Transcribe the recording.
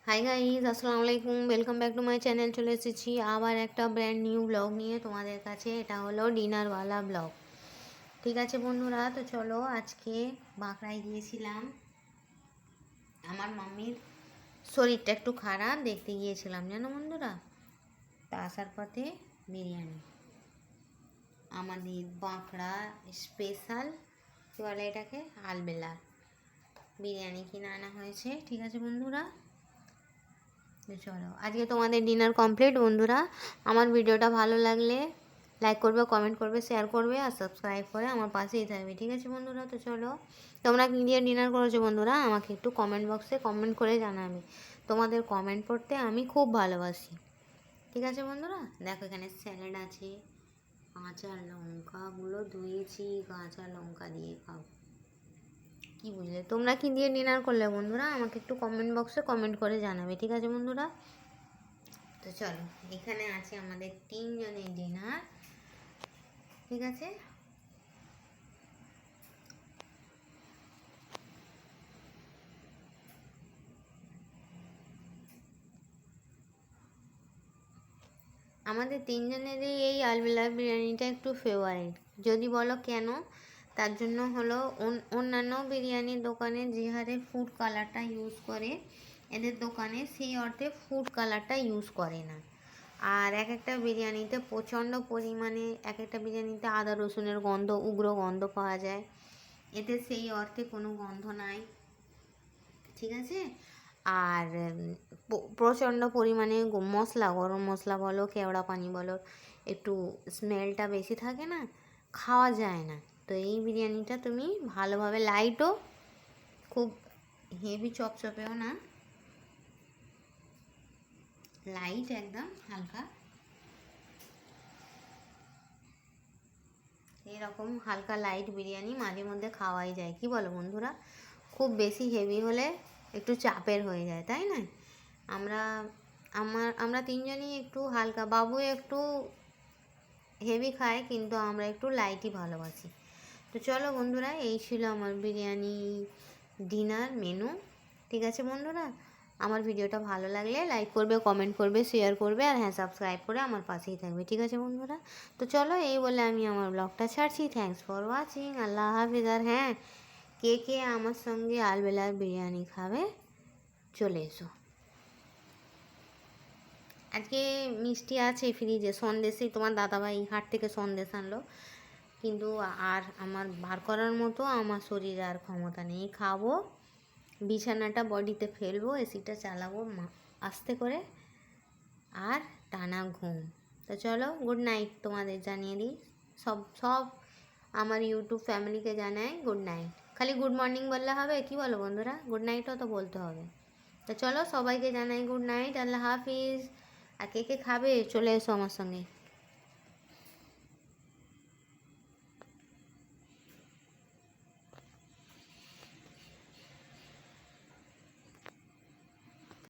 Hi guys, আসসালামু আলাইকুম। Welcome back to my channel. চলে এসেছি আবার একটা ব্র্যান্ড নিউ ব্লগ নিয়ে তোমাদের কাছে। এটা হলো ডিনারওয়ালা ব্লগ। ঠিক আছে বন্ধুরা, তো চলো আজকে বাঁকড়ায় গিয়েছিলাম। আমার মাম্মির শরীরটা একটু খারাপ, দেখতে গিয়েছিলাম জানো বন্ধুরা। তা আসার পথে বিরিয়ানি, আমাদের বাঁকড়া স্পেশাল কী বলে এটাকে, আলবেলার বিরিয়ানি কিনে আনা হয়েছে। ঠিক আছে বন্ধুরা, চলো আজকে তোমাদের ডিনার কমপ্লিট। বন্ধুরা, আমার ভিডিওটা ভালো লাগলে লাইক করবে, কমেন্ট করবে, শেয়ার করবে আর সাবস্ক্রাইব করে আমার পাশেই থাকবে। ঠিক আছে বন্ধুরা, তো চলো তোমরা কী দিয়ে ডিনার করেছো বন্ধুরা আমাকে একটু কমেন্ট বক্সে কমেন্ট করে জানাবে। তোমাদের কমেন্ট পড়তে আমি খুব ভালোবাসি। ঠিক আছে বন্ধুরা, দেখো এখানে স্যালাড আছে, কাঁচা লঙ্কাগুলো ধুয়েছি, কাঁচা লঙ্কা দিয়ে খাও। কি বুঝলে, তোমরা কি দিয়ে ডিনার করলে বন্ধুরা আমাকে একটু কমেন্ট বক্সে কমেন্ট করে জানাবে। ঠিক আছে বন্ধুরা, তো চলো এখানে আছে আমাদের 3 জনের ডিনার। ঠিক আছে, আমাদের 3 জনেরই এই আলবেলা বিরিয়ানিটা একটু ফেভারিট। যদি বলো কেন, তার জন্য হলো অন্যান্য বিরিয়ানির দোকানে যে হারে ফুড কালারটা ইউজ করে, এদের দোকানে সেই অর্থে ফুড কালারটা ইউজ করে না। আর এক একটা বিরিয়ানিতে প্রচণ্ড পরিমাণে, এক একটা বিরিয়ানিতে আদা রসুনের গন্ধ, উগ্র গন্ধ পাওয়া যায়। এতে সেই অর্থে কোনো গন্ধ নাই। ঠিক আছে, আর প্রচণ্ড পরিমাণে মশলা, গরম মশলা বলো, কেওড়া পানি বলো, একটু স্মেলটা বেশি থাকে না, খাওয়া যায় না। তো এই বিরিয়ানিটা তুমি ভালোভাবে, লাইটও খুব হেভি চপচপেও না, লাইট একদম হালকা, এরকম হালকা লাইট বিরিয়ানি মাঝে মধ্যে খাওয়াই যায়। কি বলো বন্ধুরা, খুব বেশি হেভি হলে একটু চাপের হয়ে যায়, তাই না? আমরা আমরা 3 জনই একটু হালকা, বাবু একটু হেভি খায়, কিন্তু আমরা একটু লাইটই ভালোবাসি। তো চলো বন্ধুরা, এই ছিল আমার বিরিয়ানি ডিনার মেনু। ঠিক আছে বন্ধুরা, আমার ভিডিওটা ভালো লাগলে লাইক করবে, কমেন্ট করবে, শেয়ার করবে, আর হ্যাঁ সাবস্ক্রাইব করে আমার পাশেই থাকবে। ঠিক আছে বন্ধুরা, তো চলো এই বলে আমি আমার ব্লগটা ছাড়ছি। থ্যাংকস ফর ওয়াচিং, আল্লাহ হাফিজ। আর হ্যাঁ, কে কে আমার সঙ্গে আলবেলার বিরিয়ানি খাবে চলে এসো। আজকে মিষ্টি আছে ফ্রিজে, সন্দেশেই তোমার দাদাভাই হাট থেকে সন্দেশ আনলো, কিন্তু আর আমার বার করার মতো আমার শরীরে আর ক্ষমতা নেই। খাবো, বিছানাটা বডিতে ফেলবো, এসিটা চালাবো আস্তে করে, আর টানা ঘুম। তো চলো গুড নাইট তোমাদের জানিয়ে দিই, সব আমার ইউটিউব ফ্যামিলিকে জানাই গুড নাইট। খালি গুড মর্নিং বললে হবে? কি বলো বন্ধুরা, গুড নাইটও তো বলতে হবে। তো চলো সবাইকে জানাই গুড নাইট, আল্লাহ হাফিজ। আর কে কে খাবে চলে এসো আমার সঙ্গে।